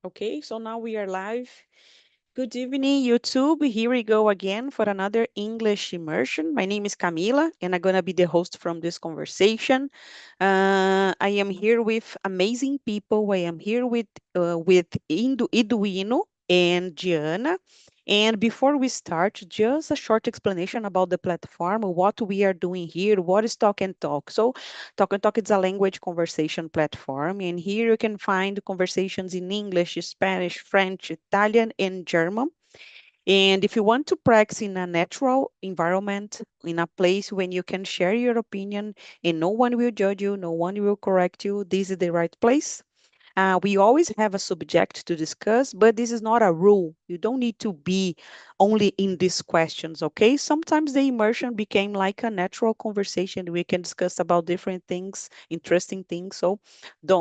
Okay, so now we are live. Good evening, YouTube. Here we go again for another English immersion. My name is Camila, and I'm gonna be the host from this conversation. I am here with amazing people. I am here with Iduino and Gianna. And before we start, just a short explanation about the platform, what we are doing here, what is Talk and Talk. So, Talk and Talk is a language conversation platform, and here you can find conversations in English, Spanish, French, Italian, and German. And if you want to practice in a natural environment, in a place when you can share your opinion and no one will judge you, no one will correct you, this is the right place. We always have a subject to discuss, but this is not a rule. You don't need to be only in these questions, okay? Sometimes the immersion became like a natural conversation. We can discuss about different things, interesting things. So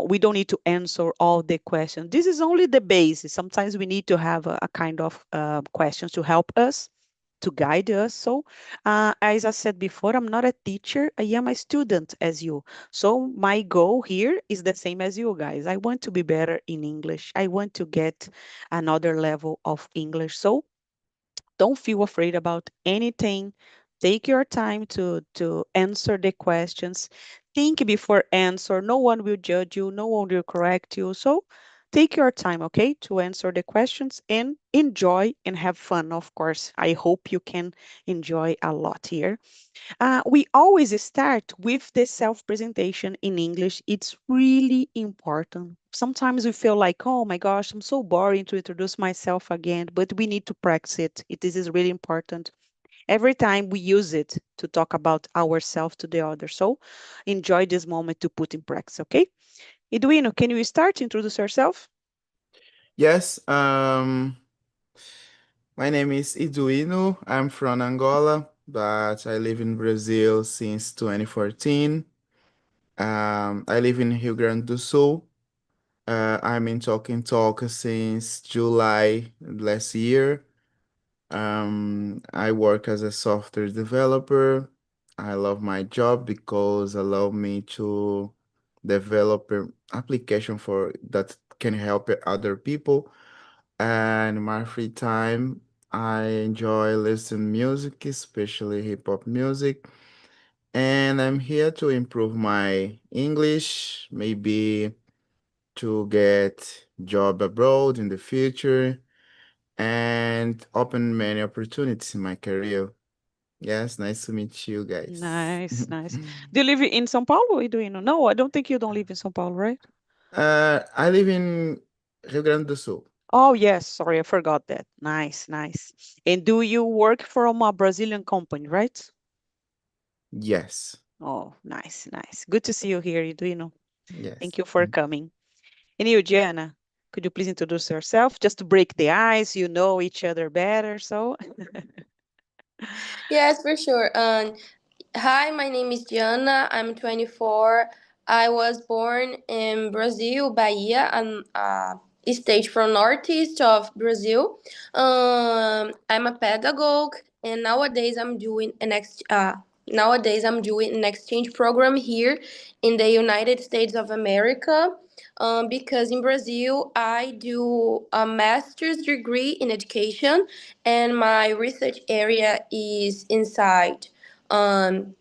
we don't need to answer all the questions. This is only the basis. Sometimes we need to have a kind of questions to help us, to guide us. So, as I said before, I'm not a teacher. I am a student as you. So my goal here is the same as you guys. I want to be better in English. I want to get another level of English. So don't feel afraid about anything. Take your time to answer the questions. Think before answer. No one will judge you. No one will correct you. So take your time, okay, to answer the questions and enjoy and have fun, of course. I hope you can enjoy a lot here. We always start with the self presentation in English. It's really important. Sometimes we feel like, oh my gosh, I'm so boring to introduce myself again, but we need to practice it. This is really important. Every time we use it to talk about ourselves to the other. So enjoy this moment to put in practice, okay? Eduino, can you start to introduce yourself? Yes, my name is Iduino. I'm from Angola, but I live in Brazil since 2014. I live in Rio Grande do Sul. I'm in Talking Talk since July last year. I work as a software developer. I love my job because allow me to develop an application for that can help other people. And in my free time, I enjoy listening music, especially hip hop music. And I'm here to improve my English, maybe to get job abroad in the future and open many opportunities in my career. Yes, nice to meet you guys. Nice, nice. Do you live in São Paulo, Eduino? No, I don't think you don't live in São Paulo, right? I live in Rio Grande do Sul. Oh, yes. Sorry, I forgot that. Nice, nice. And do you work from a Brazilian company, right? Yes, Oh, nice, nice. Good to see you here, Eduino. yes. Thank you for coming. And you, Gianna, could you please introduce yourself just to break the ice? You know each other better, so. Yes, for sure. Hi, my name is Diana. I'm 24. I was born in Brazil, Bahia, and state from northeast of Brazil. I'm a pedagogue, and nowadays I'm doing an exchange program here in the United States of America. Because in Brazil I do a master's degree in education, and my research area is inside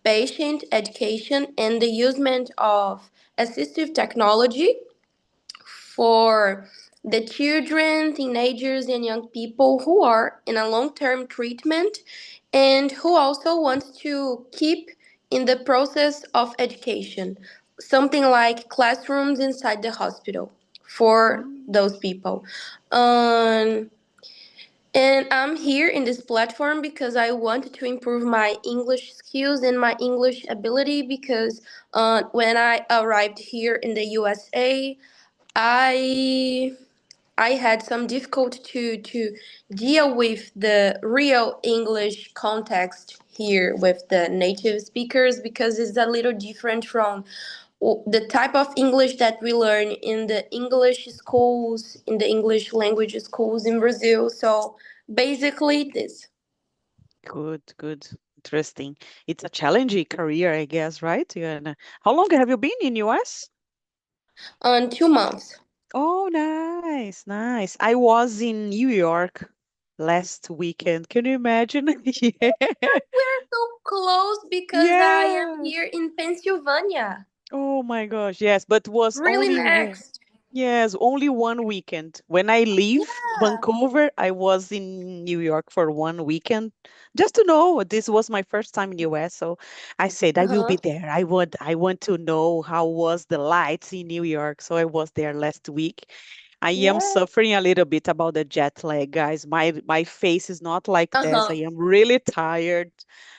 patient education and the usement of assistive technology for the children, teenagers, and young people who are in a long term treatment and who also want to keep in the process of education, something like classrooms inside the hospital for Mm, those people. Um, and I'm here in this platform because I want to improve my English skills and my English ability. Because when I arrived here in the USA, I I had some difficulty to deal with the real English context here with the native speakers, because it's a little different from the type of English that we learn in the English schools, in the English language schools in Brazil. So basically, this. good, good. Interesting. It's a challenging career, I guess, right, Gianna? How long have you been in US? On 2 months. Oh, nice. Nice, nice. I was in New York last weekend. Can you imagine? Yeah. We're so close because I am Yes. here in Pennsylvania. Oh my gosh. Yes, but was Really only next. yes, only one weekend. When I leave Yeah. Vancouver, I was in New York for one weekend just to know. This was my first time in US, so I said I will be Uh-huh. there. I want to know how was the lights in New York. So I was there last week. I am Yeah. suffering a little bit about the jet lag, guys. My face is not like this. I Uh-huh. am really tired,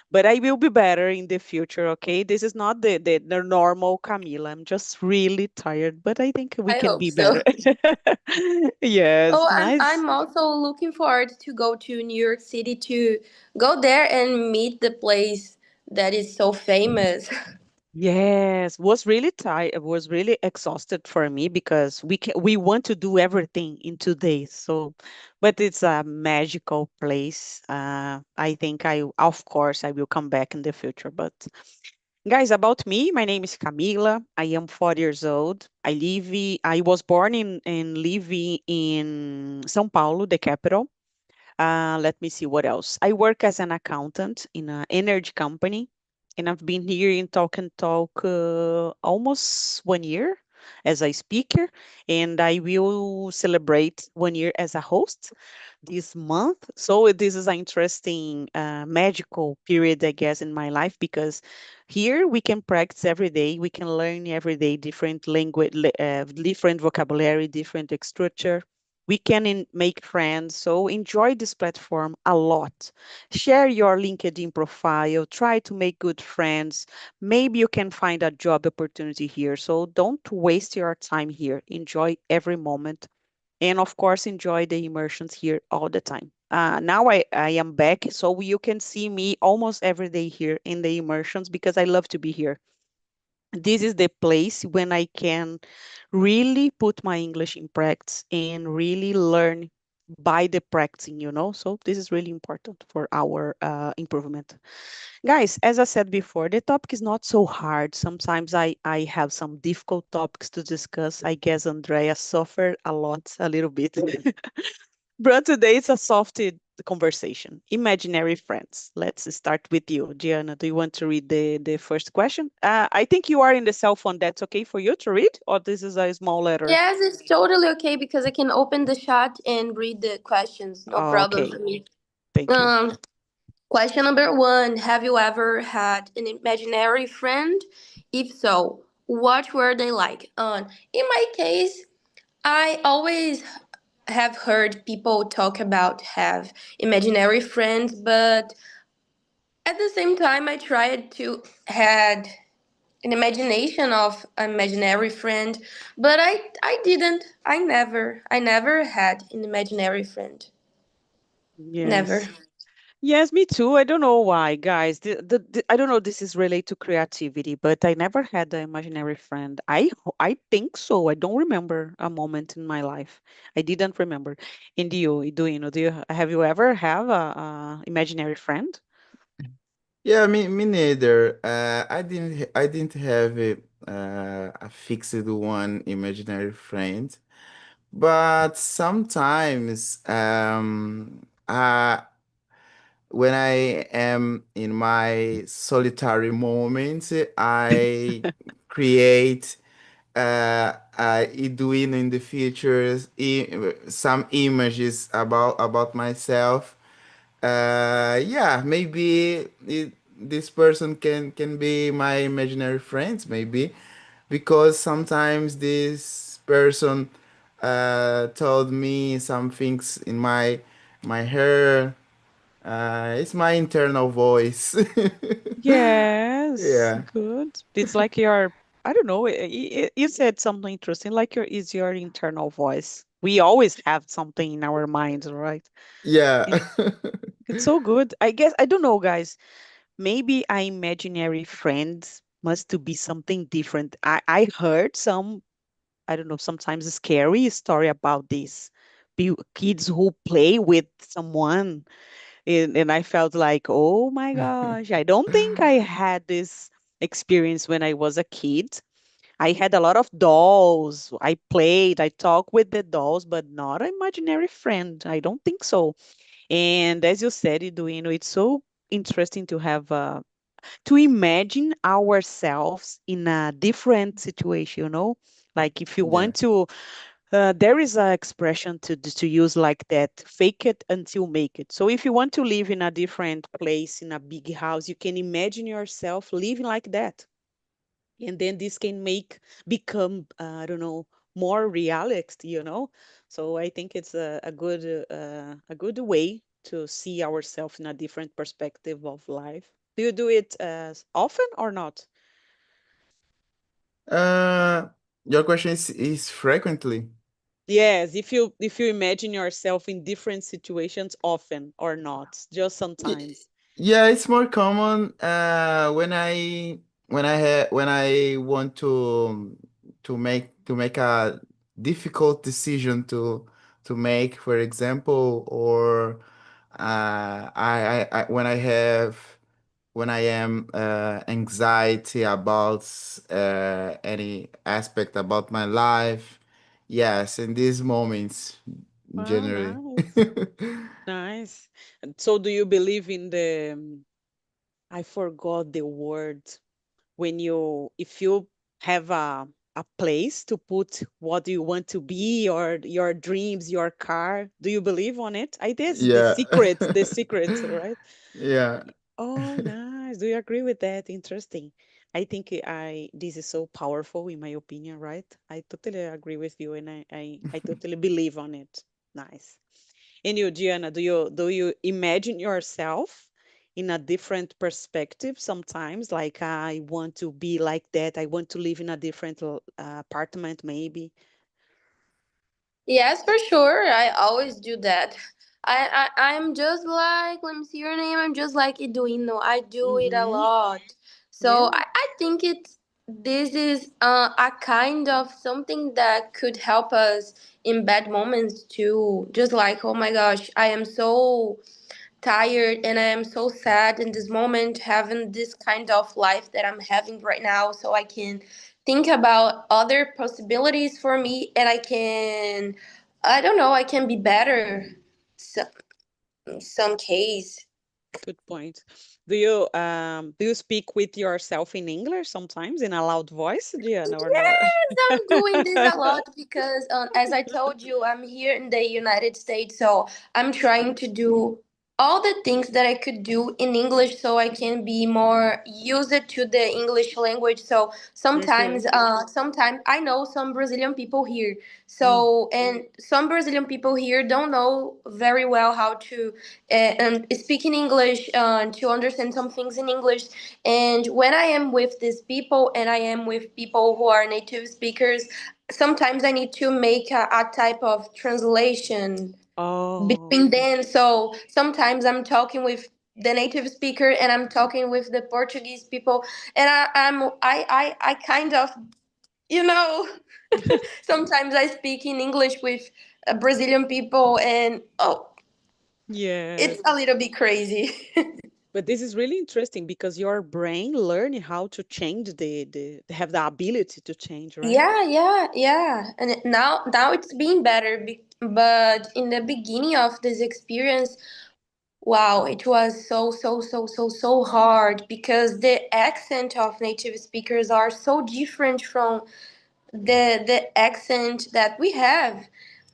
but I will be better in the future, okay? This is not the normal Camila. I'm just really tired, but I think we I can hope be better. so. Yes, Oh, nice. I'm also looking forward to go to New York City to go there and meet the place that is so famous. Yes, was really tired, was really exhausted for me because we want to do everything in 2 days. So, but it's a magical place. I think of course, I will come back in the future. But guys, about me, my name is Camila. I am 40 years old. I was born and living in São Paulo, the capital. Let me see what else. I work as an accountant in an energy company, and I've been here in Talk and Talk almost 1 year as a speaker, and I will celebrate 1 year as a host this month. So this is an interesting, magical period, I guess, in my life because here we can practice every day. We can learn every day different language, different vocabulary, different structure. We can make friends. So enjoy this platform a lot. Share your LinkedIn profile. Try to make good friends. Maybe you can find a job opportunity here. So don't waste your time here. Enjoy every moment and of course enjoy the immersions here all the time. Now I am back, so you can see me almost every day here in the immersions because I love to be here. This is the place when I can really put my English in practice and really learn by the practicing. So this is really important for our improvement. Guys, as I said before, the topic is not so hard. Sometimes I have some difficult topics to discuss. I guess Andrea suffered a lot, a little bit. But today it's a softed conversation. Imaginary friends. Let's start with you. Gianna, do you want to read the first question? I think you are in the cell phone. That's okay for you to read, or this is a small letter? Yes, it's totally okay because I can open the chat and read the questions. No problem Okay, for me. thank you. Um, Question number one: have you ever had an imaginary friend? If so, what were they like? In my case, I always have heard people talk about have imaginary friends, but at the same time, I tried to had an imagination of an imaginary friend, but I didn't. I never had an imaginary friend. Never. Yes. Yes, me too. I don't know why, guys. I don't know. This is related to creativity, but I never had an imaginary friend. I think so. I don't remember a moment in my life. I didn't remember. And have you ever have a imaginary friend? Yeah, me neither. I didn't have a fixed one imaginary friend, but sometimes when I am in my solitary moments, I create doing in the futures some images about myself. Yeah, maybe this person can be my imaginary friends, maybe because sometimes this person told me some things in my hair. It's my internal voice. Yes, Yeah. good. It's like your, I don't know, you said something interesting, like your internal voice. We always have something in our minds, right? Yeah. And it's so good. I guess, I don't know, guys. Maybe our imaginary friends must to be something different. I heard some, I don't know, sometimes a scary story about this. Kids who play with someone and I felt like, oh my gosh, I don't think I had this experience when I was a kid. I had a lot of dolls. I played, I talked with the dolls, but not an imaginary friend. I don't think so. And as you said, Eduino, it's so interesting to have to imagine ourselves in a different situation, like if you want Yes. to there is an expression to use like that, fake it until make it. So if you want to live in a different place in a big house, you can imagine yourself living like that, and then this can make become I don't know, more realistic, so I think it's a good way to see ourselves in a different perspective of life. Do you do it often or not? Uh, your question is frequently. Yes, if you imagine yourself in different situations often or not, just Y- sometimes. Yeah, it's more common when I want to make a difficult decision to make, for example, or when I am anxiety about any aspect about my life. Yes, in these moments, Wow, generally. nice. Nice. And so do you believe in the I forgot the word, when you if you have a place to put what you want to be, or your dreams, your car, do you believe on it? I guess Yeah. the secret, right? Yeah. Oh, nice. Do you agree with that? Interesting. I think this is so powerful in my opinion, right? I totally agree with you, and I totally believe on it. Nice. And you, Gianna, do you imagine yourself in a different perspective sometimes? Like, I want to be like that. I want to live in a different apartment, maybe. Yes, for sure. I always do that. I'm just like, let me see your name. I'm just like Eduino. I do it a Mm-hmm. lot. So Yeah, I think this is a kind of something that could help us in bad moments too. Just like, oh my gosh, I am so tired and I am so sad in this moment having this kind of life that I'm having right now, so I can think about other possibilities for me and I don't know, I can be better some some case. good point. Do you speak with yourself in English sometimes in a loud voice, Gianna, or not? Yes, I'm doing this a lot because, as I told you, I'm here in the United States, so I'm trying to do all the things that I could do in English, so I can be more used to the English language. So Okay. sometimes I know some Brazilian people here, Mm. so and some Brazilian people here don't know very well how to speak in English to understand some things in English. And when I am with these people and I am with people who are native speakers, sometimes I need to make a type of translation Oh, between them. So sometimes I'm talking with the native speaker and I'm talking with the Portuguese people, and I kind of, you know, sometimes I speak in English with Brazilian people, and oh, yes. it's a little bit crazy. But this is really interesting because your brain learning how to change have the ability to change, right? Yeah. And now it's been better, but in the beginning of this experience, wow, it was so hard because the accent of native speakers are so different from the accent that we have,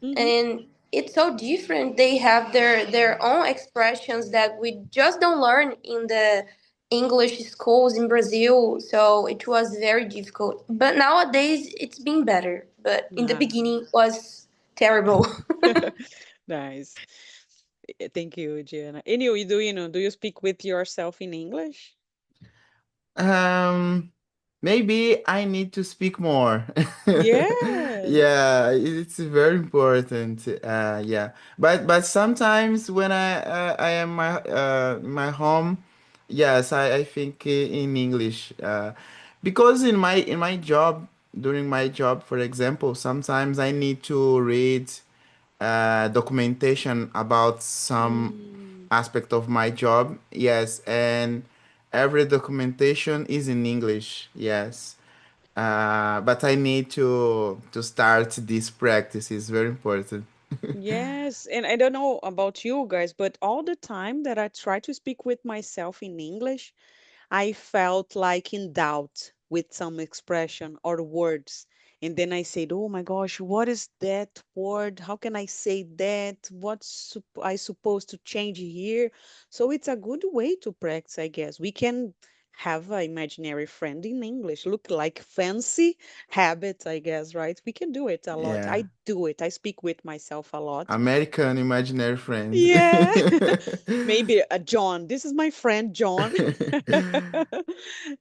Mm-hmm. and it's so different. They have their own expressions that we just don't learn in the English schools in Brazil, so it was very difficult, but nowadays it's been better, but in the Nice. beginning was terrible. Nice. Thank you, Gianna. Anyway, do you speak with yourself in English? Um, Maybe I need to speak more. Yes. Yeah, it's very important. Yeah, but sometimes when I am my home, yes, I think in English. Because in my job, during my job, for example, sometimes I need to read documentation about some Mm, aspect of my job. Yes, and every documentation is in English. Yes. But I need to start this practice. It's very important. Yes, and I don't know about you guys, but all the time that I try to speak with myself in English, I felt like in doubt with some expression or words. And then I said, "Oh my gosh, what is that word? How can I say that? I supposed to change here?" So it's a good way to practice, I guess. We can have an imaginary friend in English, look like fancy habits, I guess, right? We can do it a lot. Yeah. I do it. I speak with myself a lot. American imaginary friend. Yeah. Maybe a John. This is my friend John.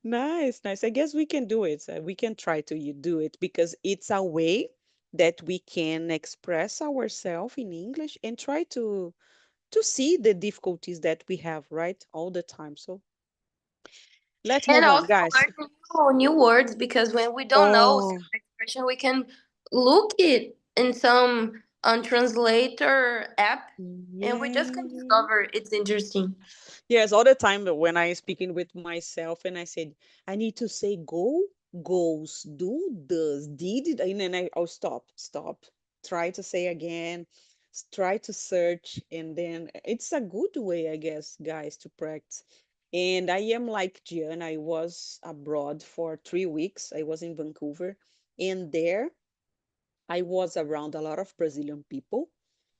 Nice, nice. I guess we can do it. We can try to do it because it's a way that we can express ourselves in English and try to see the difficulties that we have, right? All the time. So let's And move on, also guys. learn new words, because when we don't know some Oh, expression, we can look it in some translator app, and we just can yeah. discover it's interesting. Yes, all the time when I speaking with myself and I said, I need to say go, goes, do, does, did it, and then oh stop, try to say again, try to search, and then it's a good way, I guess, guys, to practice. And I am like Gian, I was abroad for 3 weeks. I was in Vancouver, and there I was around a lot of Brazilian people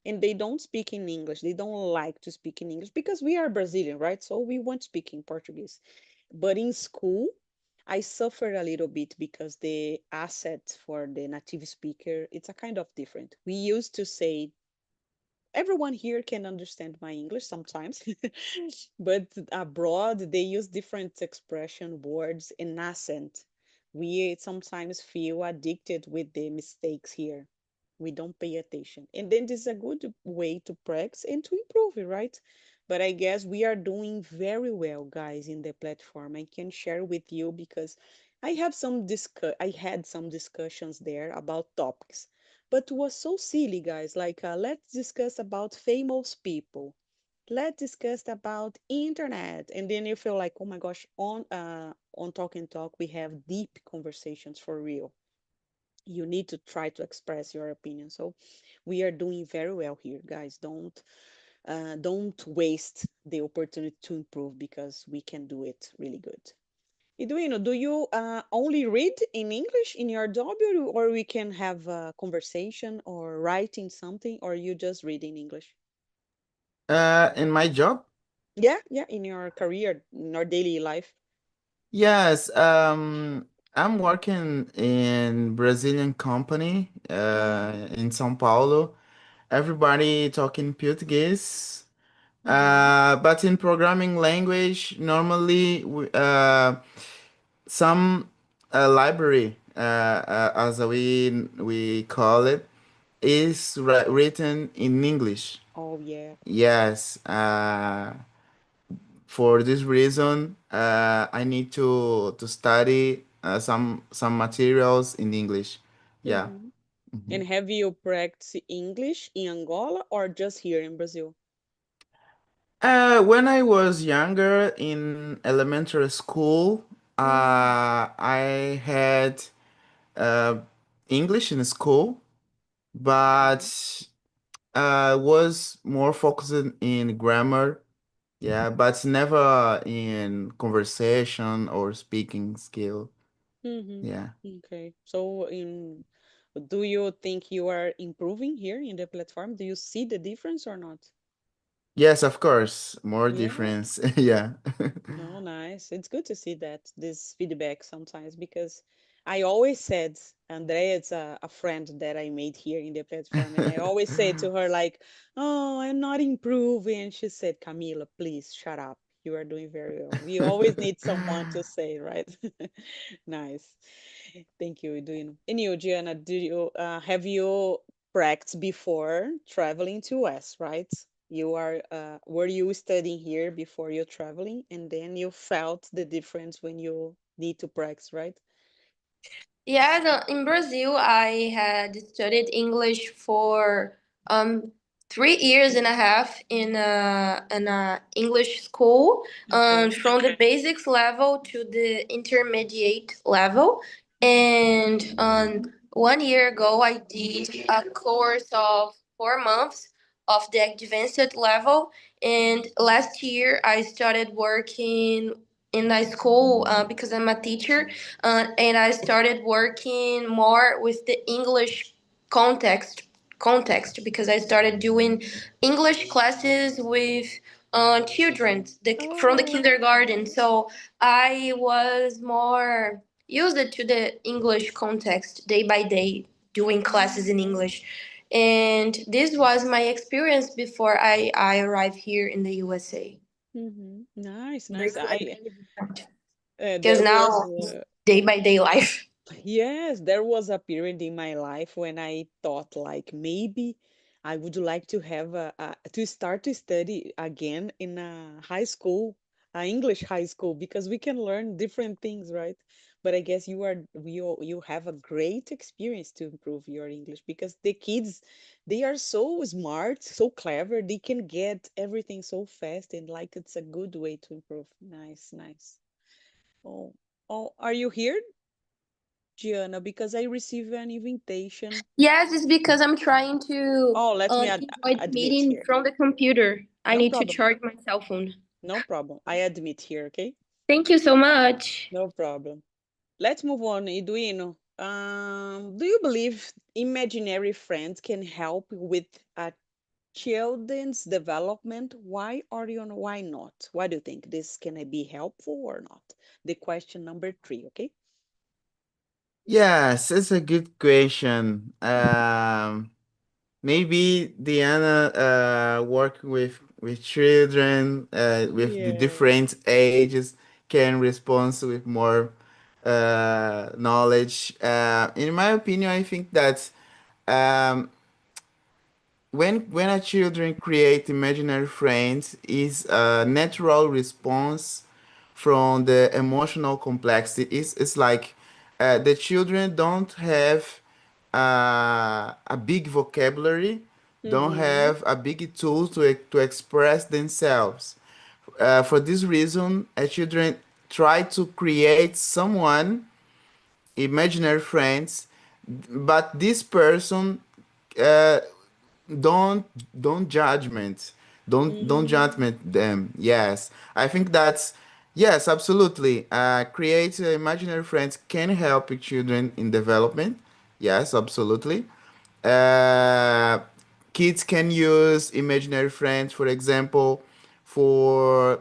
and they don't speak in English. They don't like to speak in English because we are Brazilian, right? So we want to speak in Portuguese. But in school, I suffered a little bit because the asset for the native speaker, it's a kind of different. We used to say everyone here can understand my English sometimes, but abroad they use different expression words and accent. We sometimes feel addicted with the mistakes here. We don't pay attention. And then this is a good way to practice and to improve it, right? But I guess we are doing very well, guys, in the platform. I can share with you because I had some discussions there about topics, but was so silly, guys. Like, let's discuss about famous people. Let's discuss about internet, and then you feel like, oh my gosh, on Talk and Talk, we have deep conversations for real. You need to try to express your opinion. So we are doing very well here, guys. Don't waste the opportunity to improve because we can do it really good. Eduino, do you only read in English in your job, or we can have a conversation or writing something, or you just read in English? In my job, Yeah, yeah, in your career, in your daily life. yes, I'm working in Brazilian company Mm, in São Paulo. Everybody talking Portuguese. mm-hmm. But in programming language, normally some library, as we call it, is written in English. Oh, yeah. Yes. For this reason, I need to study some materials in English. Yeah. Mm-hmm. Mhm. And have you practiced English in Angola or just here in Brazil? When I was younger in elementary school, Mm, I had uh, English in school, but mhm, was more focused in grammar. Yeah, but never in conversation or speaking skill. mm-hmm. Yeah. Okay. So, do you think you are improving here in the platform? Do you see the difference or not? Yes, of course. More Yeah. difference. Yeah. Oh, nice. It's good to see that, this feedback sometimes, because I always said, Andrea is a friend that I made here in the platform, and I always say to her, like, oh, I'm not improving. And she said, Camila, please shut up. You are doing very well. We always need someone to say, right? Nice. Thank you, doing. And you, Gianna, do you have you practiced before traveling to US, right? You are were you studying here before you're traveling, and then you felt the difference when you need to practice, right? Yeah, in Brazil, I had studied English for 3 years and a half in a English school, Okay. from the basics level to the intermediate level. And 1 year ago, I did a course of 4 months of the advanced level. And last year, I started working in a school because I'm a teacher, and I started working more with the English context context because I started doing English classes with children from the Oh. kindergarten. So I was more used it to the English context day by day, doing classes in English. And this was my experience before I arrived here in the USA. Mm-hmm. Nice, Very, nice. very different. Because There was now it's day by day life. yes, there was a period in my life when I thought like maybe I would like to have to start to study again in a high school, English high school, because we can learn different things, right? But I guess you have a great experience to improve your English because the kids they are so smart, so clever, they can get everything so fast and like it's a good way to improve. Nice, nice. Oh, oh, are you here? Gianna, because I received an invitation. Yes, it's because I'm trying to Oh, let me join the admit meeting here. from the computer. I No need to problem. charge my cell phone. No problem. I admit here, okay? Thank you so much. No problem. Let's move on, Eduino. Do you believe imaginary friends can help with a children's development? Why or why not? Why do you think this can be helpful or not? The question number three, okay? Yes, it's a good question. Maybe Diana work with children with the Yeah. different ages can respond with more knowledge. In my opinion, I think that um, when a children create imaginary friends is a natural response from the emotional complexity. It's like the children don't have a big vocabulary, don't Mm-hmm. have a big tool to express themselves. For this reason, children try to create someone, imaginary friends, but this person uh, don't don't judgment don't Mm-hmm. judgment them. Yes, I think that's yes, absolutely. Create imaginary friends can help children in development. Yes, absolutely. uh, Kids can use imaginary friends, for example, for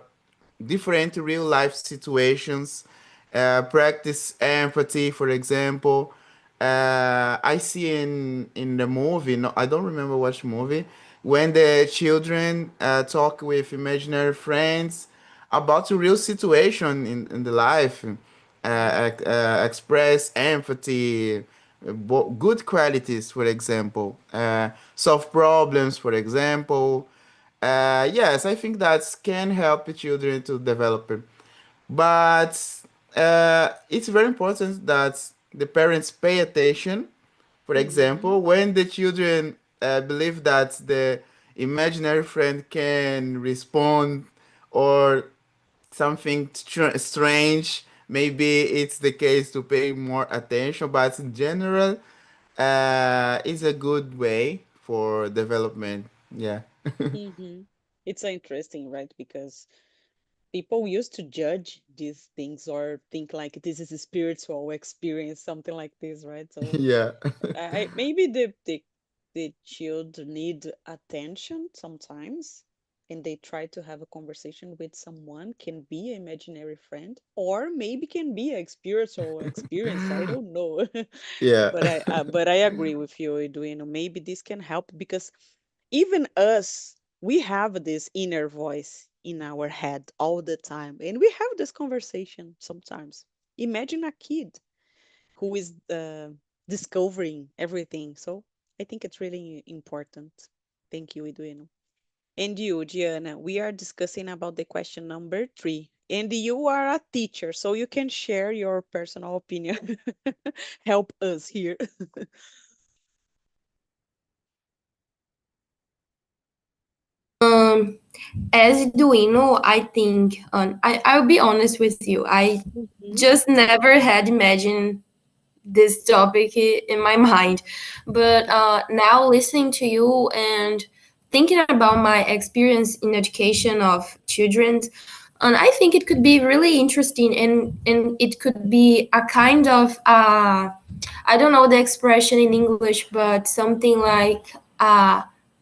different real life situations. Practice empathy, for example. I see in the movie, no, I don't remember which movie, when the children talk with imaginary friends about a real situation in the life, express empathy, good qualities, for example, solve problems, for example. Yes, I think that can help the children to develop it. But it's very important that the parents pay attention. For Mm-hmm. example, when the children believe that the imaginary friend can respond or something strange, maybe it's the case to pay more attention. But in general, it's a good way for development. Yeah. Mm-hmm. It's interesting, right? Because people used to judge these things or think like this is a spiritual experience, something like this, right? So Yeah. maybe the children need attention sometimes, and they try to have a conversation with someone, can be an imaginary friend, or maybe can be a spiritual experience. I don't know, Yeah. but I agree with you, Edwin. Maybe this can help because even us, we have this inner voice in our head all the time, and we have this conversation sometimes. Imagine a kid who is discovering everything. So I think it's really important. Thank you, Eduino. And you, Gianna, we are discussing about the question number three. And you are a teacher, so you can share your personal opinion. Help us here. Um, as Duino, I think I'll be honest with you. I Mhm. just never had imagined. this topic in my mind. But now listening to you and thinking about my experience in education of children, and I think it could be really interesting, and it could be a kind of I don't know the expression in English, but something like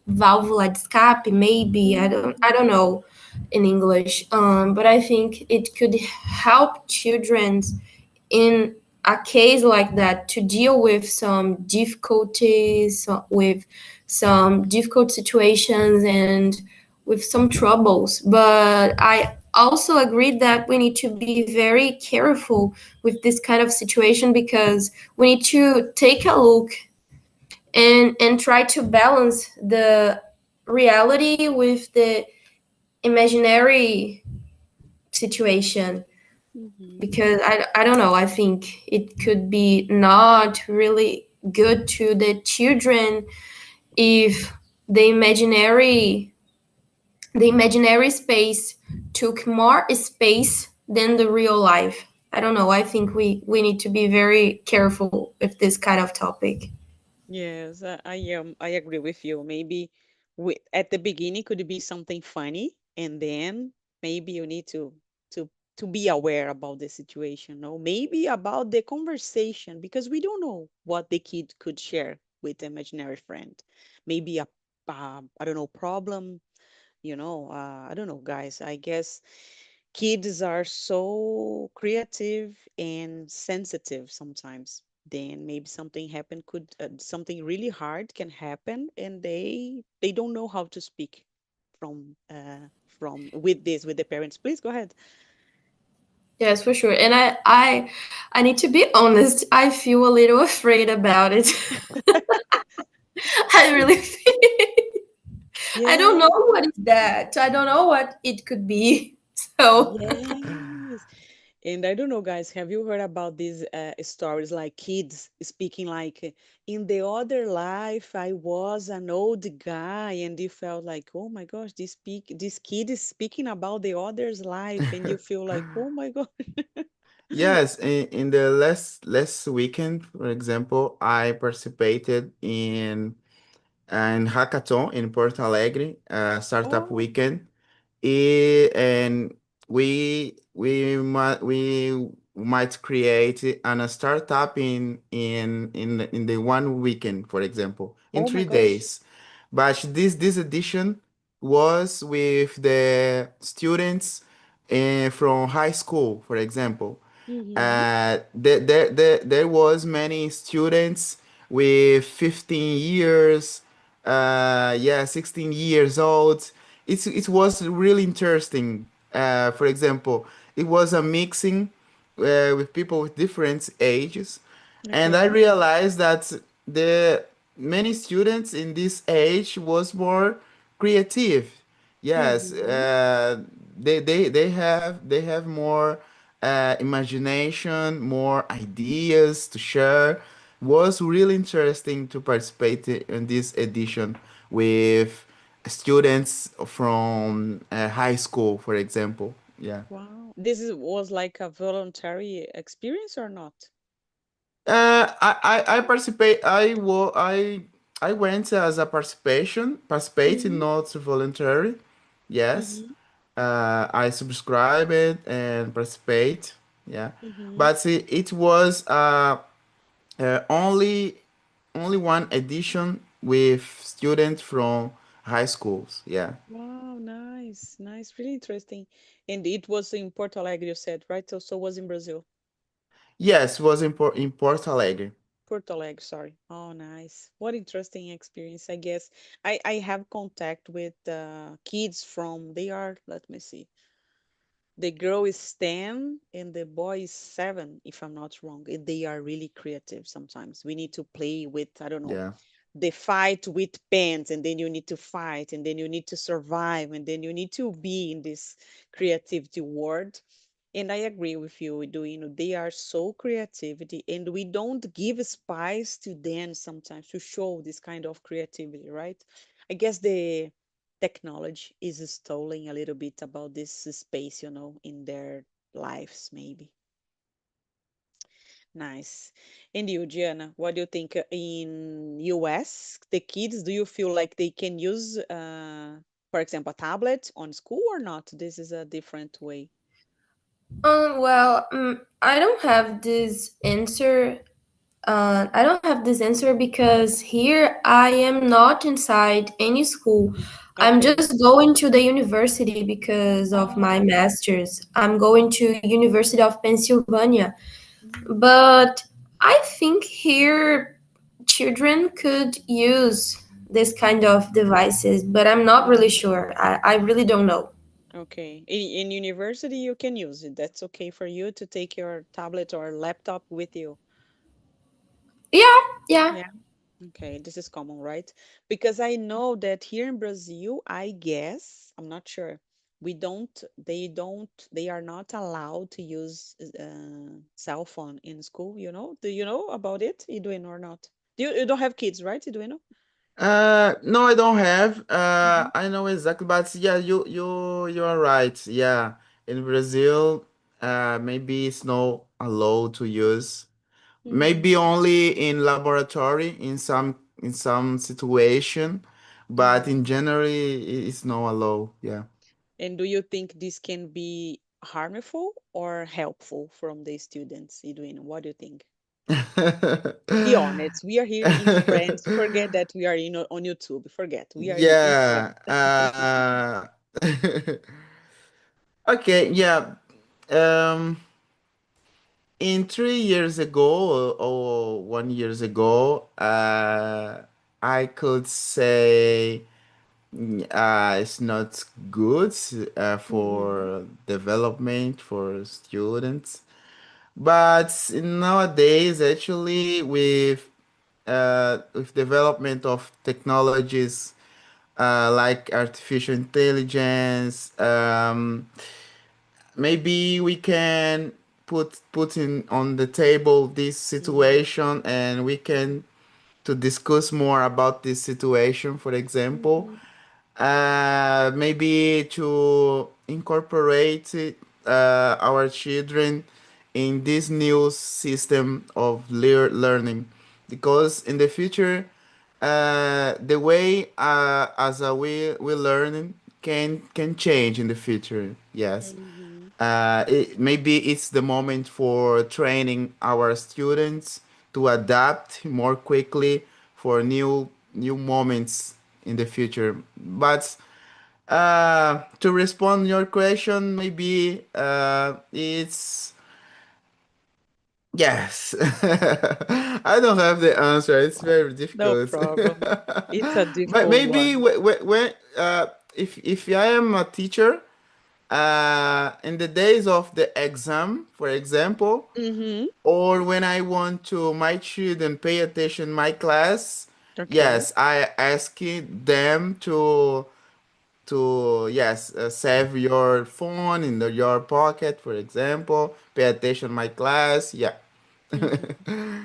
válvula de escape, maybe. I don't know in English. But I think it could help children in a case like that to deal with some difficulties, with some difficult situations, and with some troubles. But I also agree that we need to be very careful with this kind of situation, because we need to take a look and try to balance the reality with the imaginary situation. Mhm. Because I don't know, I think it could be not really good to the children if the imaginary space took more space than the real life. I don't know, I think we need to be very careful with this kind of topic. Yes, I agree with you. Maybe at the beginning could be something funny, and then maybe you need to to be aware about the situation, no? Maybe about the conversation, because we don't know what the kid could share with the imaginary friend. Maybe a I don't know, problem, I don't know, guys. I guess kids are so creative and sensitive sometimes. Then maybe something happen could something really hard can happen, and they don't know how to speak from with this with the parents. Please go ahead. Yes, for sure. And I need to be honest, I feel a little afraid about it. I really feel I don't know Yeah. what is that. I don't know what it could be. So Yes. And I don't know, guys, have you heard about these stories like kids speaking like, in the other life, I was an old guy, and you felt like, oh my gosh, this kid is speaking about the other's life, and you feel like, oh my God. Yes, in the last weekend, for example, I participated in hackathon in Porto Alegre, startup Oh, weekend. And we might create a startup in the one weekend, for example, in oh my three gosh. days. But this edition was with the students from high school, for example. Mm-hmm. There was many students with 15 years, yeah, 16 years old. It was really interesting. For example, it was a mixing with people with different ages, and I Okay. realized that the many students in this age was more creative. Yes, Mm-hmm. they have more imagination, more ideas to share. Was really interesting to participate in this edition with students from high school, for example. Yeah. Wow. Was like a voluntary experience or not? I participate. I went as a participating, Mm-hmm. not voluntary. Yes. Mm-hmm. I subscribe it and participate. Yeah, Mm-hmm. but it was only one edition with students from high schools. Yeah. Wow, nice, nice, really interesting. And it was in Porto Alegre, you said, right? So was in Brazil. Yes, was in Porto Alegre. Porto Alegre, sorry. Oh, nice. What interesting experience, I guess. I have contact with kids from, they are, let me see. The girl is 10 and the boy is 7, if I'm not wrong. And they are really creative sometimes. We need to play with, I don't know, Yeah. the fight with pens, and then you need to fight, and then you need to survive, and then you need to be in this creativity world. And I agree with you, they are so creativity, and we don't give space to them sometimes to show this kind of creativity, right? I guess the technology is stealing a little bit about this space, in their lives, maybe. Nice. And you, Gianna, what do you think in US, the kids, do you feel like they can use, for example, a tablet on school or not? This is a different way. Well, I don't have this answer. I don't have this answer because here I am not inside any school. I'm Okay. just going to the university because of my Oh. master's. I'm going to University of Pennsylvania. Mm. But I think here children could use this kind of devices, but I'm not really sure. I really don't know. Okay. In university, you can use it. That's okay for you to take your tablet or laptop with you. Yeah, yeah. Yeah. Okay, this is common, right? Because I know that here in Brazil, I guess, I'm not sure. They are not allowed to use cell phone in school, you know? Do you know about it, Edwin, or not? You don't have kids, right, Edwin? No, I don't have. Mm-hmm. I know exactly, but yeah, you are right. Yeah, in Brazil, maybe it's not allowed to use. Mm-hmm. Maybe only in laboratory in some situation, but Mm-hmm. in general, it's not allowed. Yeah. And do you think this can be harmful or helpful from the students, Edwin? What do you think? Be honest. We are here in France. Forget that we are on YouTube. Forget. We are in Yeah. France. Okay. Yeah. Um. In 3 years ago or 1 years ago, I could say it's not good Mm-hmm. for development for students. But nowadays, actually, with development of technologies like artificial intelligence, maybe we can put in on the table this Mm-hmm. situation, and we can to discuss more about this situation. For example, Mm-hmm. maybe to incorporate our children in this new system of learning, because in the future, the way as we learn can change in the future. Yes, Mm-hmm. maybe it's the moment for training our students to adapt more quickly for new moments in the future. But to respond your question, maybe it's yes. I don't have the answer. It's very No difficult. problem. It's a But difficult maybe one. when if I am a teacher, in the days of the exam, for example, Mm-hmm. or when I want to my children pay attention in my class, Okay. yes, I ask them to yes save your phone in your pocket, for example, pay attention in my class. Yeah. Mm-hmm.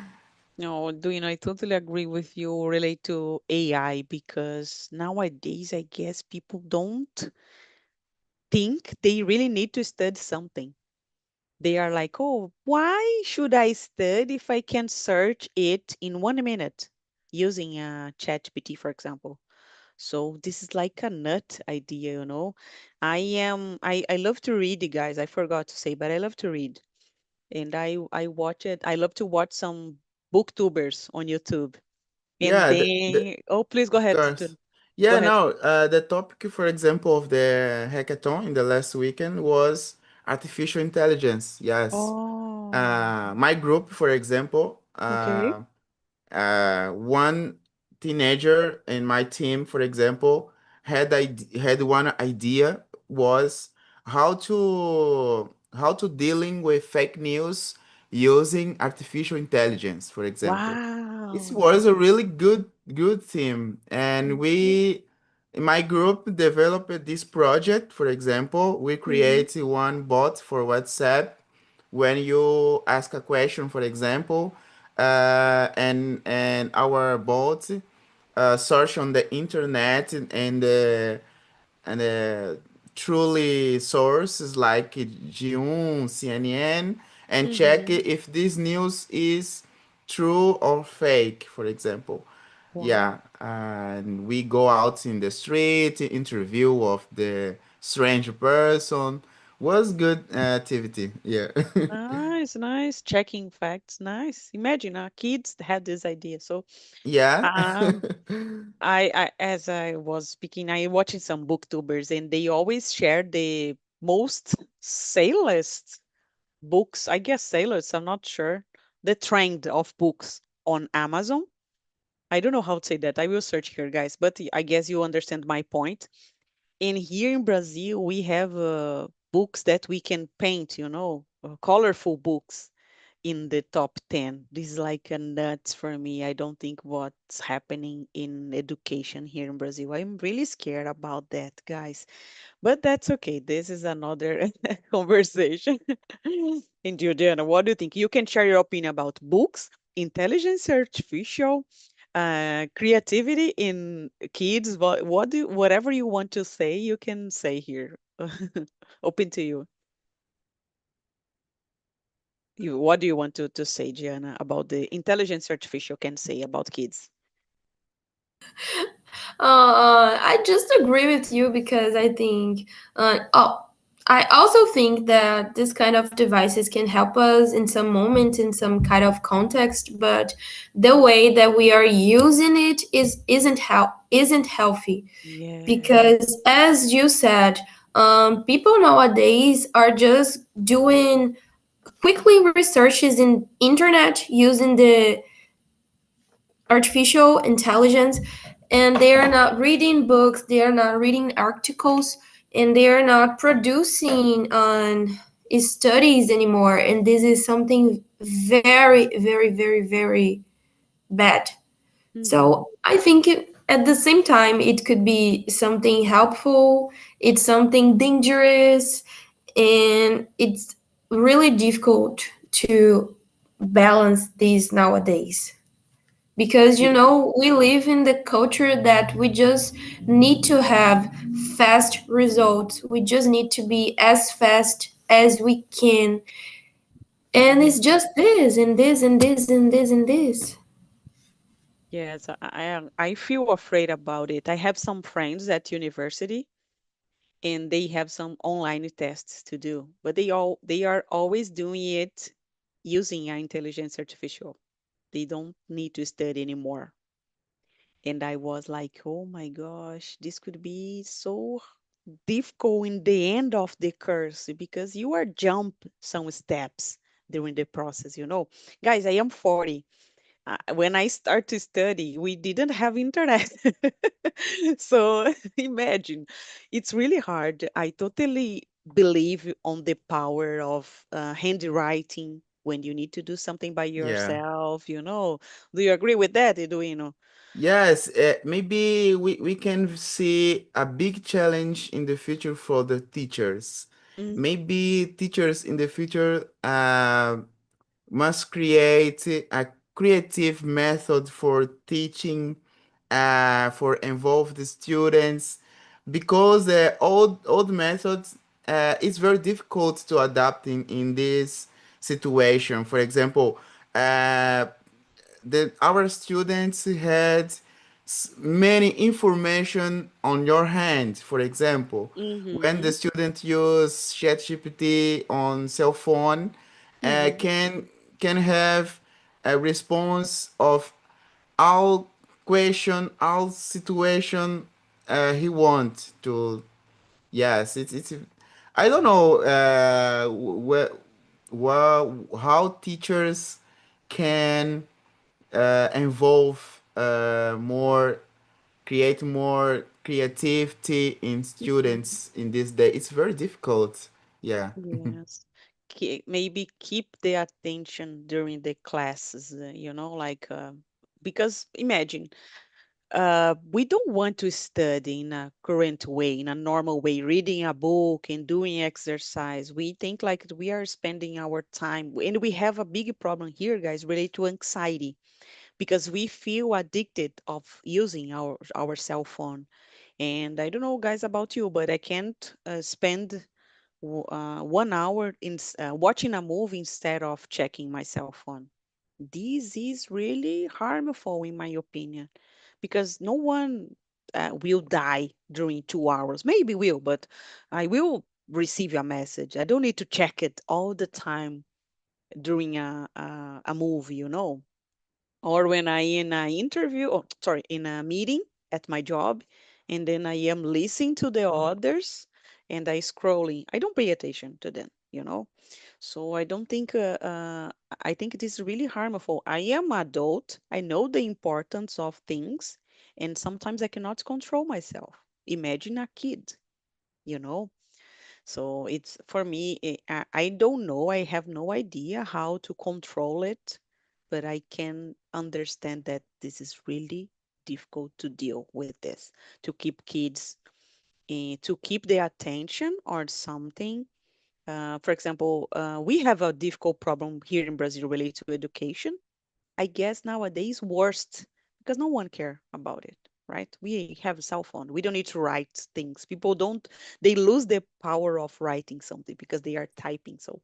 No, do you know, I totally agree with you relate to AI because nowadays I guess people don't think they really need to study something. They are like, oh, why should I study if I can search it in 1 minute using a ChatGPT, for example? So this is like a nut idea, you know. I love to read, you guys. I forgot to say, but I love to read. And I watch it. I love to watch some booktubers on YouTube. And Yeah, then oh please go of ahead. course. Go Yeah, ahead. no, the topic, for example, of the hackathon in the last weekend was artificial intelligence. Yes. Oh, My group, for example, okay. one teenager in my team, for example, had one idea was how to dealing with fake news using artificial intelligence, for example. This Wow. was a really good team, and Mhm. we in my group developed this project. For example, we Mhm. create one bot for WhatsApp. When you ask a question, for example, and our bot search on the internet and truly sources like G1, CNN, and check Mm-hmm. if this news is true or fake, for example. Wow. Yeah, and we go out in the street, interview of the strange person. Was good activity. Yeah. Nice, nice. Checking facts. Nice. Imagine kids had this idea. So, Yeah. um, as I was speaking, I watching some booktubers, and they always share the most salest books. I guess sailors. I'm not sure. The trend of books on Amazon. I don't know how to say that. I will search here, guys. But I guess you understand my point. And here in Brazil, we have books that we can paint. Colorful books in the top 10. This is like a nuts for me. I don't think what's happening in education here in Brazil. I'm really scared about that, guys. But that's okay. This is another conversation. And Juliana, what do you think? You can share your opinion about books, intelligence artificial, creativity in kids. Whatever you want to say, you can say here. Open to you. What do you want to say, Gianna, about the intelligence artificial can say about kids? I just agree with you because I think, I also think that this kind of devices can help us in some moments, in some kind of context, but the way that we are using it isn't healthy. Yeah. Because as you said, people nowadays are just doing quickly researches in internet using the artificial intelligence, and they are not reading books, they are not reading articles, and they are not producing on studies anymore, and this is something very very very very bad. Mm-hmm. So I think at the same time it could be something helpful, it's something dangerous, and it's really difficult to balance these nowadays, because we live in the culture that we just need to have fast results, we just need to be as fast as we can, and Yeah. it's just this and this and this and this and this. Yes, I feel afraid about it. I have some friends at university and they have some online tests to do, but they are always doing it using intelligence artificial. They don't need to study anymore. And I was like, oh my gosh, this could be so difficult in the end of the course because you are jump some steps during the process. Guys, I am 40. When I start to study, we didn't have internet. So imagine, it's really hard. I totally believe on the power of handwriting when you need to do something by Yeah. yourself. Do you agree with that, Eduino? Yes, maybe we can see a big challenge in the future for the teachers. Mm, Maybe teachers in the future must create a creative method for teaching, for involve the students, because the old methods it's very difficult to adapt in this situation. For example, our students had many information on your hand. For example, when the mm-hmm, student use ChatGPT on cell phone, uh, mm-hmm. can can have a response of all question, all situation he want to. Yes, it's. I don't know how teachers can involve more, create more creativity in students in this day. It's very difficult. Yeah. Yes. Maybe keep the attention during the classes, like, because imagine, we don't want to study in a current way, in a normal way, reading a book and doing exercise. We think like we are spending our time, and we have a big problem here, guys, related to anxiety, because we feel addicted of using our cell phone. And I don't know, guys, about you, but I can't spend 1 hour watching a movie instead of checking my cell phone. This is really harmful, in my opinion, because no one will die during 2 hours. Maybe will, but I will receive a message. I don't need to check it all the time during a movie, or when I in an interview, or sorry, in a meeting at my job, and then I am listening to the others, and I scrolling. I don't pay attention to them. So I don't think. I think it is really harmful. I am adult. I know the importance of things, and sometimes I cannot control myself. Imagine a kid. You know, so it's for me, I don't know. I have no idea how to control it, but I can understand that this is really difficult to deal with this, to keep kids, to keep their attention or something. For example, we have a difficult problem here in Brazil related to education. I guess nowadays worst because no one care about it, right? We have a cell phone. We don't need to write things. People don't, they lose the power of writing something because they are typing. So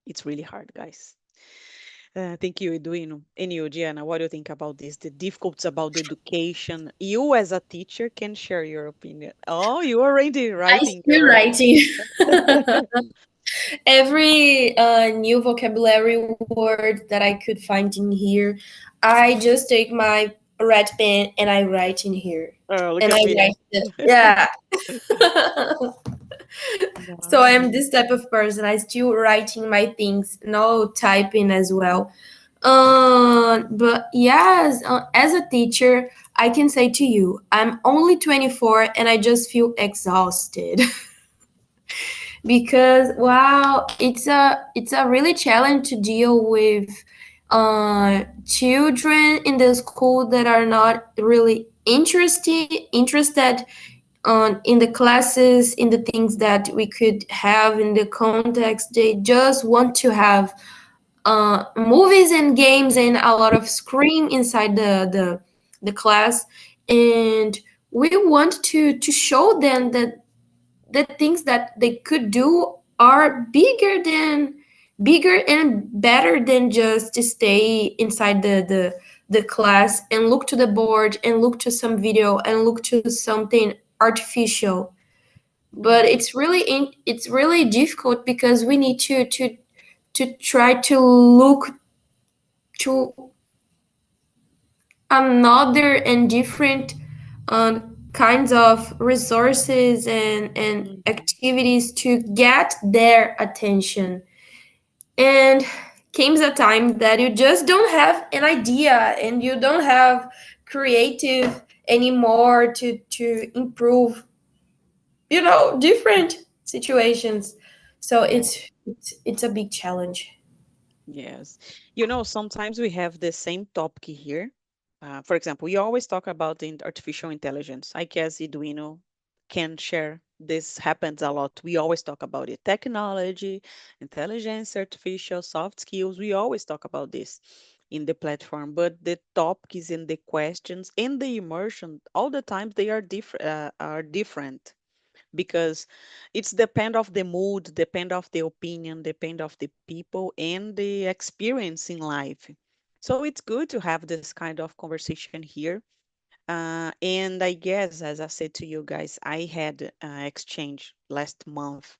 it's really hard, guys. Thank you, Eduino. And you, Gianna, what do you think about this? The difficulties about education. You, as a teacher, can share your opinion. Oh, you already I writing still your. writing. Every new vocabulary word that I could find in here, I just take my red pen and I write in here. Look And I at me. write it. Yeah. So I am Wow. this type of person. I still writing my things, no typing as well. But yes, as a teacher, I can say to you, I'm only 24 and I just feel exhausted. Because wow, it's a really challenge to deal with children in the school that are not really interested in the classes, in the things that we could have in the context. They just want to have movies and games and a lot of screen inside the class, and we want to show them that the things that they could do are bigger and better than just to stay inside the class and look to the board and look to some video and look to something artificial. But Yeah. it's really difficult because we need to try to look to another and different kinds of resources and Mhm. activities to get their attention. And comes a time that you just don't have an idea and you don't have creative anymore to improve, different situations. So Yeah. it's a big challenge. Yes. Sometimes we have the same topic here. For example, we always talk about the artificial intelligence. I guess Eduino can share. This happens a lot. We always talk about it. Technology, intelligence, artificial, soft skills. We always talk about this in the platform. But the topics and the questions and the immersion, all the times they are different. Are different because it's depend of the mood, depend of the opinion, depend of the people and the experience in life. So it's good to have this kind of conversation here. And I guess, as I said to you guys, I had exchange last month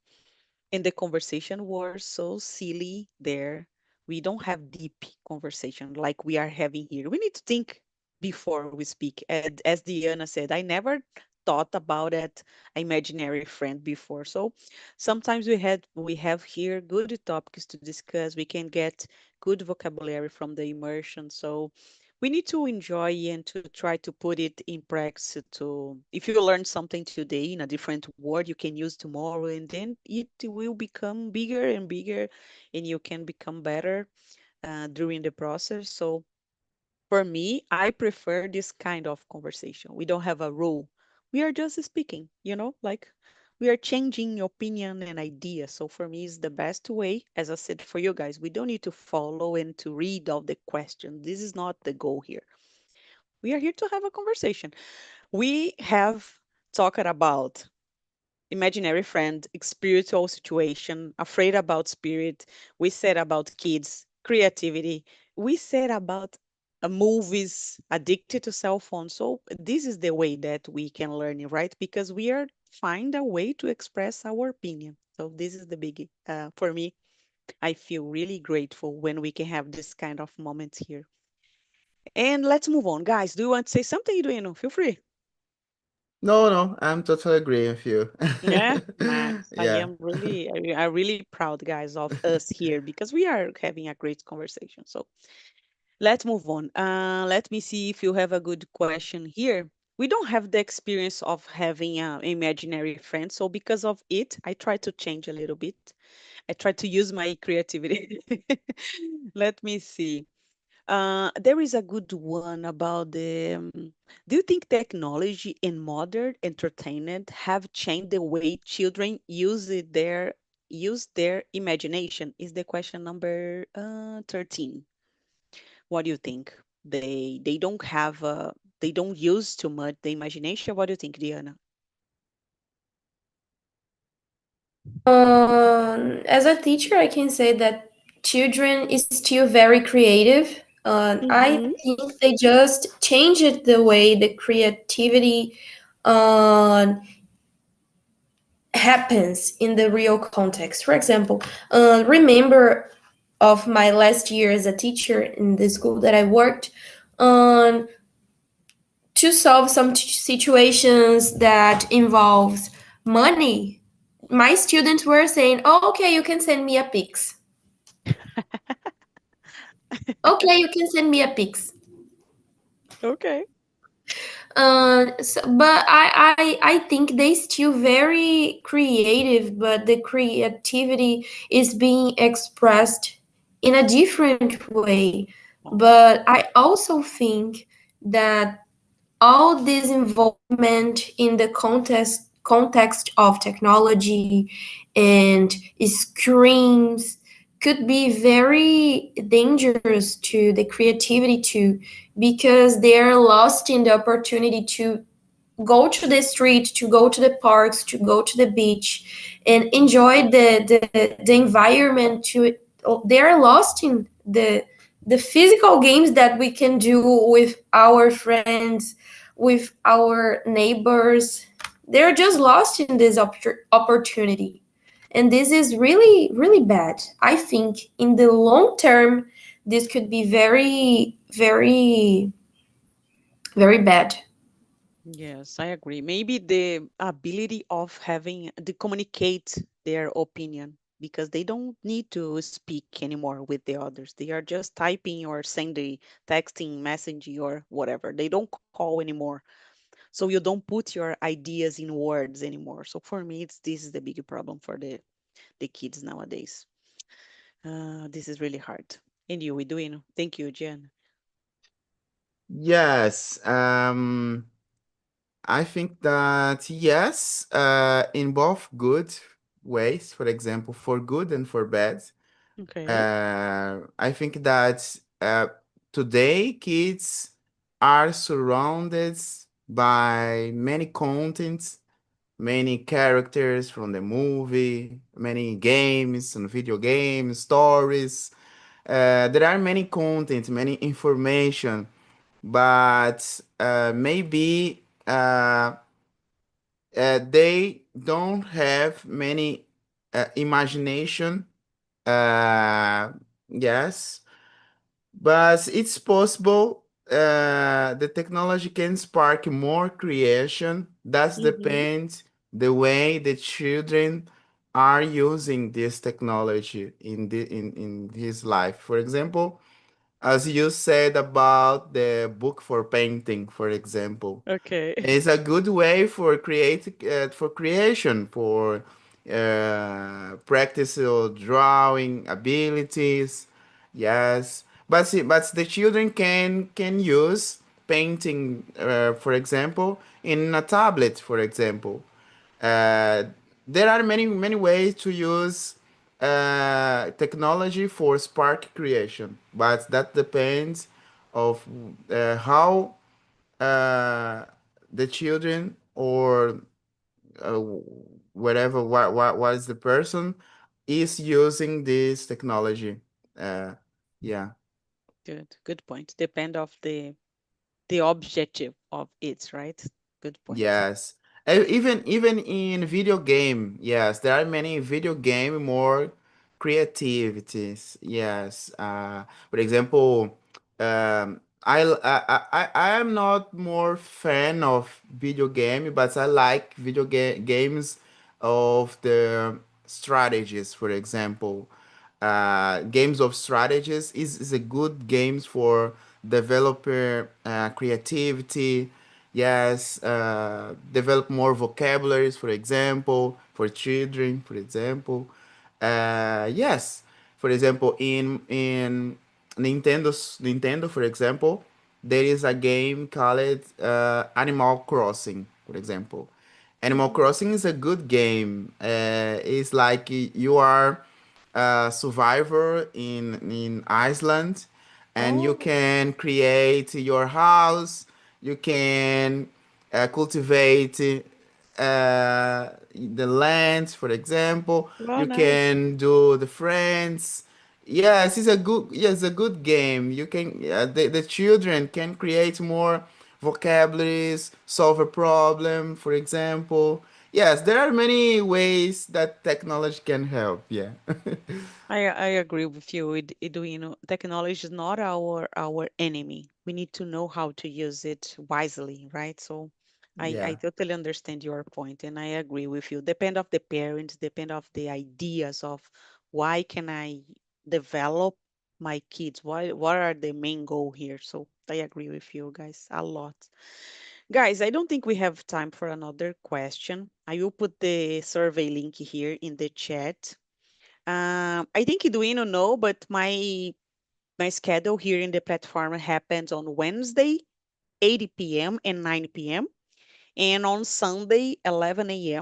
and the conversation was so silly there. We don't have deep conversation like we are having here. We need to think before we speak. And as Diana said, I never thought about it imaginary friend before. So sometimes we have here good topics to discuss. We can get good vocabulary from the immersion. So we need to enjoy and to try to put it in practice. To if you learn something today in a different word, you can use tomorrow, and then it will become bigger and bigger, and you can become better during the process. So for me, I prefer this kind of conversation. We don't have a rule. We are just speaking, like we are changing opinion and ideas. So for me, it's the best way. As I said, for you guys, we don't need to follow and to read all the questions. This is not the goal here. We are here to have a conversation. We have talked about imaginary friend, spiritual situation, afraid about spirit. We said about kids, creativity. We said about movies, addicted to cell phones. So this is the way that we can learn it, right? Because we are find a way to express our opinion. So this is the big for me. I feel really grateful when we can have this kind of moments here. And let's move on, guys. Do you want to say something? Do you know? Feel free. No, no, I'm totally agree with you. Yeah, nice. I Yeah. am really, I really proud, guys, of us here because we are having a great conversation. So let's move on. Let me see if you have a good question here. We don't have the experience of having an imaginary friend, so because of it, I try to change a little bit. I try to use my creativity. Let me see. There is a good one about the. Do you think technology and modern entertainment have changed the way children use their imagination? Is the question number 13. What do you think? They don't have they don't use too much the imagination. What do you think, Diana? As a teacher, I can say that children is still very creative. I Mm-hmm. think they just changed the way the creativity uh, happens in the real context. For example, remember of my last year as a teacher in the school that I worked on to solve some situations that involves money. My students were saying, "Oh, okay, you can send me a pix. Okay, you can send me a pix." Okay. But I think they still very creative, but the creativity is being expressed in a different way. Oh. But I also think that all this involvement in the context of technology and screens could be very dangerous to the creativity too, because they are lost in the opportunity to go to the street, to go to the parks, to go to the beach and enjoy the environment. To they are lost in the physical games that we can do with our friends, with our neighbors. They're just lost in this opportunity, and this is really really bad. I think in the long term this could be very very very bad. Yes, I agree. Maybe the ability of having to communicate their opinion because they don't need to speak anymore with the others. They are just typing or sending, texting, messaging, or whatever. They don't call anymore. So you don't put your ideas in words anymore. So for me, it's this is the big problem for the kids nowadays. This is really hard. And you, we doing? Thank you, Jen. Yes. I think that yes, in both good ways, for example, for good and for bad. Okay. I think that today kids are surrounded by many contents, many characters from the movie, many games and video games, stories. There are many content, many information, but maybe they don't have many imagination. Uh, yes, but it's possible the technology can spark more creation. That Mm-hmm. depends the way the children are using this technology in his life. For example, as you said about the book for painting, for example, Okay. it's a good way for for creation, for practice your drawing abilities. Yes, but the children can use painting, for example, in a tablet, for example. Uh, there are many ways to use technology for spark creation, but that depends of how uh, the children or uh, whatever what is the person is using this technology. Uh, yeah. Good. Good point. Depend of the objective of it, right? Good point. Yes. Even in video game, yes, there are many video game more creativities. Yes. For example, I am not more fan of video game, but I like games of the strategies. For example, games of strategies is a good games for developer creativity. Yes, develop more vocabularies, for example, for children, for example. Yes, for example, in Nintendo, for example, there is a game called Animal Crossing, for example. Animal Mhm. Crossing is a good game. It's like you are a survivor in Iceland, and you Oh, can create your house. You can cultivate the land, for example. well, You nice. can do the friends. Yes, a good game. You can the children can create more vocabularies, solve a problem, for example. Yes, there are many ways that technology can help. Yeah. I agree with you. Eduino, technology is not our enemy. We need to know how to use it wisely, right? So I Yeah. totally understand your point, and I agree with you. Depend of the parents, depend of the ideas of why can I develop my kids? What are the main goal here? So I agree with you guys a lot. Guys, I don't think we have time for another question. I will put the survey link here in the chat. I think Eduino know, but my schedule here in the platform happens on Wednesday, 8 p.m. and 9 p.m. and on Sunday, 11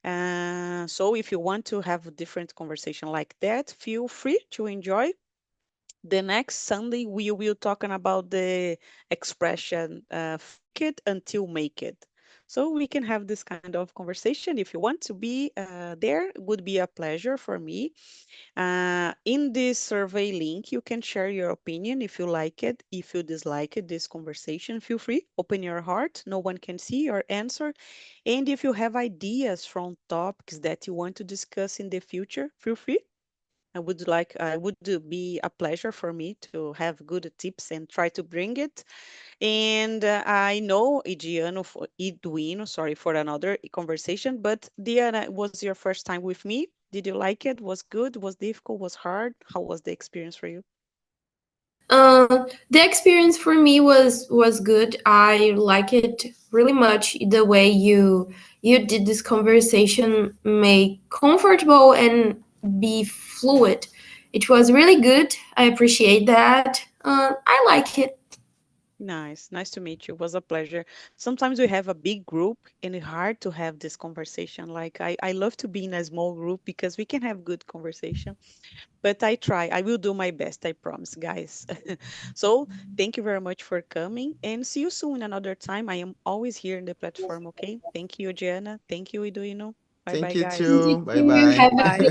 a.m. So if you want to have a different conversation like that, feel free to enjoy. The next Sunday, we will talking about the expression fake it until make it. So we can have this kind of conversation. If you want to be there, it would be a pleasure for me. In this survey link, you can share your opinion if you like it, if you dislike it, this conversation. Feel free, open your heart. No one can see your answer. And if you have ideas from topics that you want to discuss in the future, feel free. I would be a pleasure for me to have good tips and try to bring it. And I know Eduino, sorry for another conversation, but Diana, was your first time with me? Did you like it? Was good? Was difficult? Was hard? How was the experience for you? The experience for me was good. I like it really much. The way you did this conversation make comfortable and be fluid. It was really good. I appreciate that. I like it. Nice, nice to meet you. It was a pleasure. Sometimes we have a big group and it's hard to have this conversation. Like I love to be in a small group because we can have good conversation. But I try. I will do my best. I promise, guys. So thank you very much for coming and see you soon another time. I am always here in the platform. Okay. Thank you, Gianna. Thank you, Iduino. Bye Thank bye, you guys. Thank too. Bye you. bye. Have a Bye. good